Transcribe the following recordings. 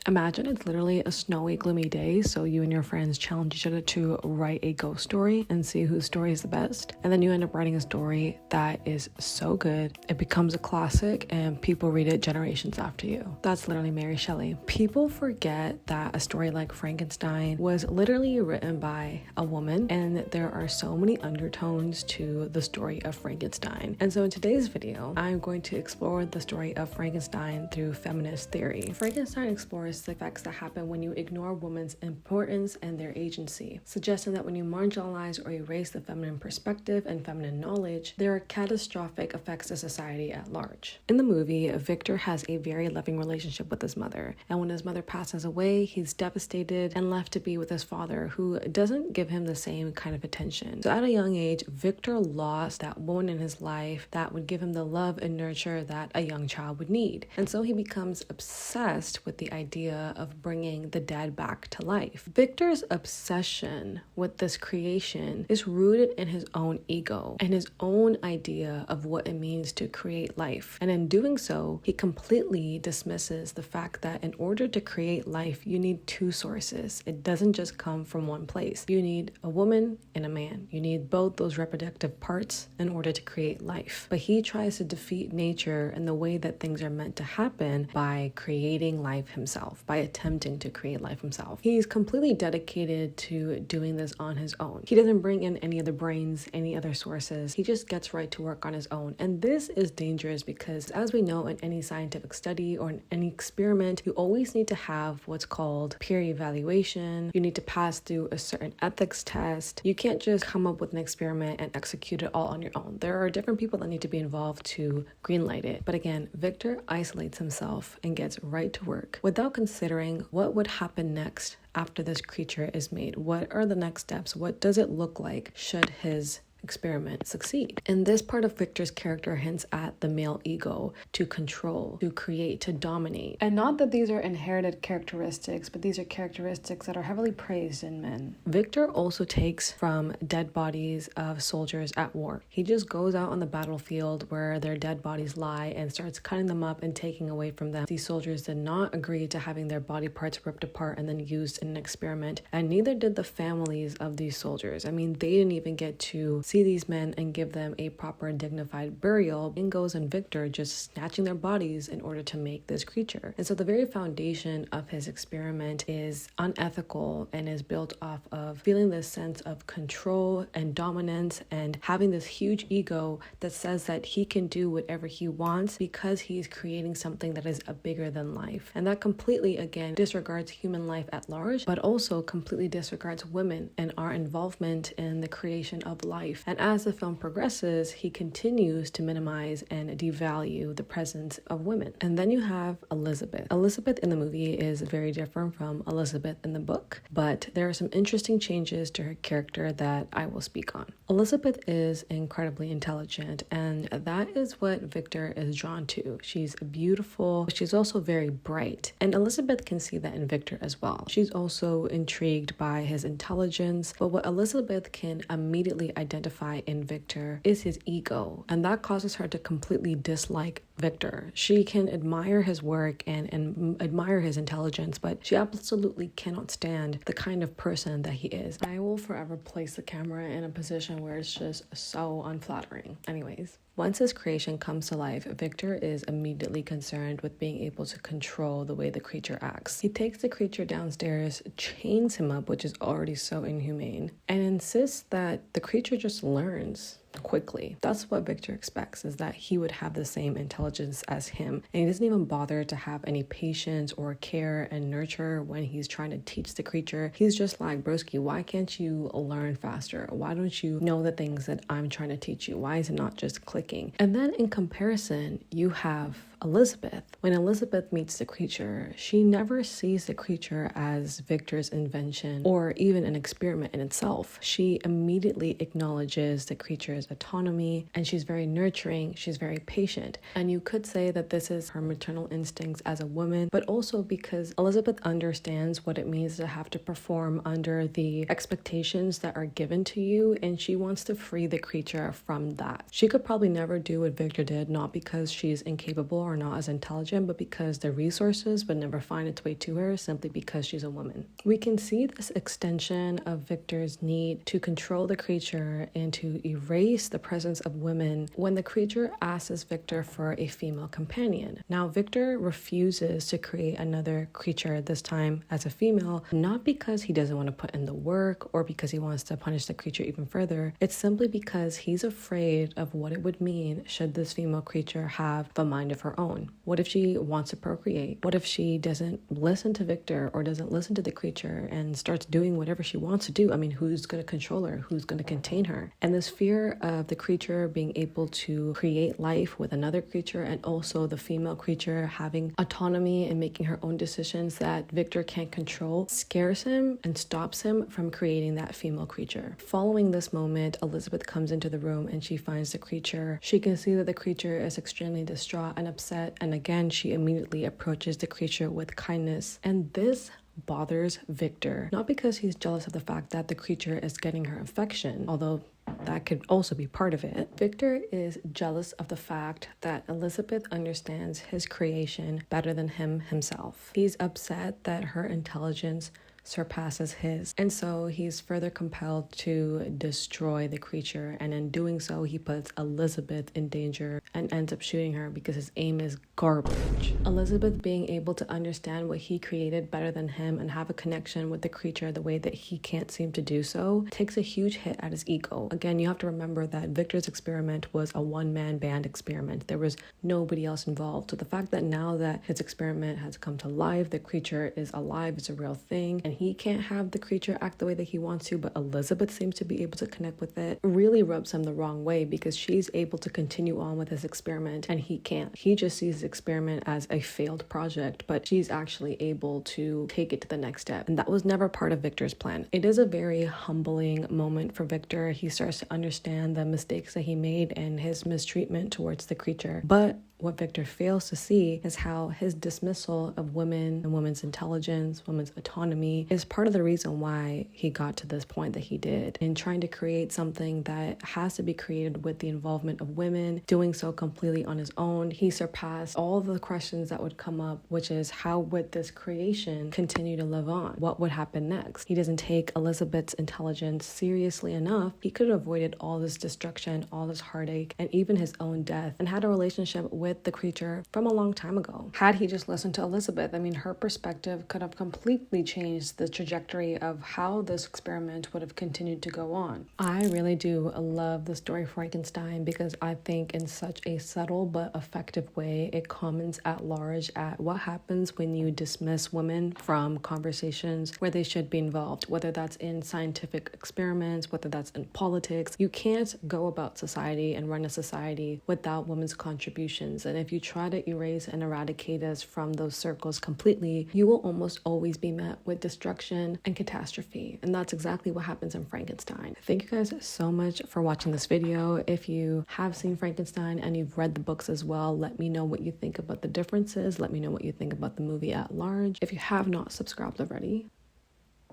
Imagine it's literally a snowy, gloomy day, so you and your friends challenge each other to write a ghost story and see whose story is the best. And then you end up writing a story that is so good, it becomes a classic and people read it generations after you. That's literally Mary Shelley. People forget that a story like Frankenstein was literally written by a woman, and there are so many undertones to the story of Frankenstein. And so in today's video, I'm going to explore the story of Frankenstein through feminist theory. Frankenstein explores the effects that happen when you ignore women's importance and their agency, suggesting that when you marginalize or erase the feminine perspective and feminine knowledge, there are catastrophic effects to society at large. In the movie, Victor has a very loving relationship with his mother, and when his mother passes away, he's devastated and left to be with his father, who doesn't give him the same kind of attention. So at a young age, Victor lost that woman in his life that would give him the love and nurture that a young child would need. And so he becomes obsessed with the idea of bringing the dead back to life. Victor's obsession with this creation is rooted in his own ego and his own idea of what it means to create life. And in doing so, he completely dismisses the fact that in order to create life, you need two sources. It doesn't just come from one place. You need a woman and a man. You need both those reproductive parts in order to create life. But he tries to defeat nature and the way that things are meant to happen by creating life himself, by attempting to create life himself. He's completely dedicated to doing this on his own. He doesn't bring in any other brains, any other sources. He just gets right to work on his own. And this is dangerous because, as we know, in any scientific study or in any experiment, you always need to have what's called peer evaluation. You need to pass through a certain ethics test. You can't just come up with an experiment and execute it all on your own. There are different people that need to be involved to greenlight it. But again, Victor isolates himself and gets right to work without considering what would happen next after this creature is made. What are the next steps? What does it look like should his experiment succeed? And this part of Victor's character hints at the male ego, to control, to create, to dominate. And not that these are inherited characteristics, but these are characteristics that are heavily praised in men. Victor also takes from dead bodies of soldiers at war. He just goes out on the battlefield where their dead bodies lie and starts cutting them up and taking away from them. These soldiers did not agree to having their body parts ripped apart and then used in an experiment, and neither did the families of these soldiers. I mean, they didn't even get to see these men and give them a proper dignified burial. Ingos and Victor just snatching their bodies in order to make this creature. And so the very foundation of his experiment is unethical and is built off of feeling this sense of control and dominance and having this huge ego that says that he can do whatever he wants because he's creating something that is bigger than life. And that completely, again, disregards human life at large, but also completely disregards women and our involvement in the creation of life. And as the film progresses, he continues to minimize and devalue the presence of women. And then you have Elizabeth. Elizabeth in the movie is very different from Elizabeth in the book, but there are some interesting changes to her character that I will speak on. Elizabeth is incredibly intelligent, and that is what Victor is drawn to. She's beautiful. She's also very bright. And Elizabeth can see that in Victor as well. She's also intrigued by his intelligence, but what Elizabeth can immediately identify in Victor is his ego, and that causes her to completely dislike Victor. She can admire his work and admire his intelligence, but she absolutely cannot stand the kind of person that he is. I will forever place the camera in a position where it's just so unflattering. Anyways, once his creation comes to life, Victor is immediately concerned with being able to control the way the creature acts. He takes the creature downstairs, chains him up, which is already so inhumane, and insists that the creature just learns quickly. That's what Victor expects, is that he would have the same intelligence as him, and he doesn't even bother to have any patience or care and nurture when he's trying to teach the creature. He's just like, broski, why can't you learn faster? Why don't you know the things that I'm trying to teach you? Why is it not just clicking? And then in comparison, you have Elizabeth. When Elizabeth meets the creature, she never sees the creature as Victor's invention or even an experiment in itself. She immediately acknowledges the creature's autonomy, and she's very nurturing, she's very patient. And you could say that this is her maternal instincts as a woman, but also because Elizabeth understands what it means to have to perform under the expectations that are given to you, and she wants to free the creature from that. She could probably never do what Victor did, not because she's incapable or not as intelligent, but because the resources would never find its way to her simply because she's a woman. We can see this extension of Victor's need to control the creature and to erase the presence of women when the creature asks Victor for a female companion. Now, Victor refuses to create another creature, this time as a female, not because he doesn't want to put in the work or because he wants to punish the creature even further. It's simply because he's afraid of what it would mean should this female creature have a mind of her own. What if she wants to procreate? What if she doesn't listen to Victor or doesn't listen to the creature and starts doing whatever she wants to do? I mean, who's going to control her? Who's going to contain her? And this fear of the creature being able to create life with another creature, and also the female creature having autonomy and making her own decisions that Victor can't control, scares him and stops him from creating that female creature. Following this moment, Elizabeth comes into the room and she finds the creature. She can see that the creature is extremely distraught and upset, and again she immediately approaches the creature with kindness. And this bothers Victor, not because he's jealous of the fact that the creature is getting her affection, although that could also be part of it. Victor is jealous of the fact that Elizabeth understands his creation better than himself. He's upset that her intelligence surpasses his, and so he's further compelled to destroy the creature, and in doing so he puts Elizabeth in danger and ends up shooting her because his aim is garbage. Elizabeth being able to understand what he created better than him and have a connection with the creature the way that he can't seem to do so takes a huge hit at his ego. Again, you have to remember that Victor's experiment was a one-man band experiment. There was nobody else involved. So the fact that now that his experiment has come to life, the creature is alive, it's a real thing, and he can't have the creature act the way that he wants to, but Elizabeth seems to be able to connect with it, really rubs him the wrong way, because she's able to continue on with his experiment and he can't. He just sees his experiment as a failed project, but she's actually able to take it to the next step, and that was never part of Victor's plan. It is a very humbling moment for Victor. He starts to understand the mistakes that he made and his mistreatment towards the creature, but what Victor fails to see is how his dismissal of women and women's intelligence, women's autonomy, is part of the reason why he got to this point that he did. In trying to create something that has to be created with the involvement of women, doing so completely on his own, he surpassed all the questions that would come up, which is how would this creation continue to live on? What would happen next? He doesn't take Elizabeth's intelligence seriously enough. He could have avoided all this destruction, all this heartache, and even his own death, and had a relationship with the creature from a long time ago. Had he just listened to Elizabeth, I mean, her perspective could have completely changed the trajectory of how this experiment would have continued to go on. I really do love the story Frankenstein because I think in such a subtle but effective way it comments at large at what happens when you dismiss women from conversations where they should be involved, whether that's in scientific experiments, whether that's in politics. You can't go about society and run a society without women's contributions. And if you try to erase and eradicate us from those circles completely, you will almost always be met with destruction and catastrophe. And that's exactly what happens in Frankenstein. Thank you guys so much for watching this video. If you have seen Frankenstein and you've read the books as well, let me know what you think about the differences. Let me know what you think about the movie at large. If you have not subscribed already,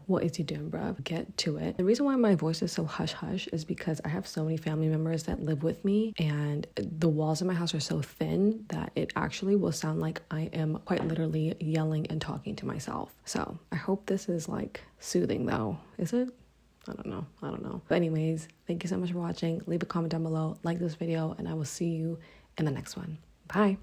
what is he doing, bruh? Get to it. The reason why my voice is so hush-hush is because I have so many family members that live with me, and the walls in my house are so thin that it actually will sound like I am quite literally yelling and talking to myself. So I hope this is like soothing though. Is it? I don't know. But anyways, thank you so much for watching. Leave a comment down below, like this video, and I will see you in the next one. Bye.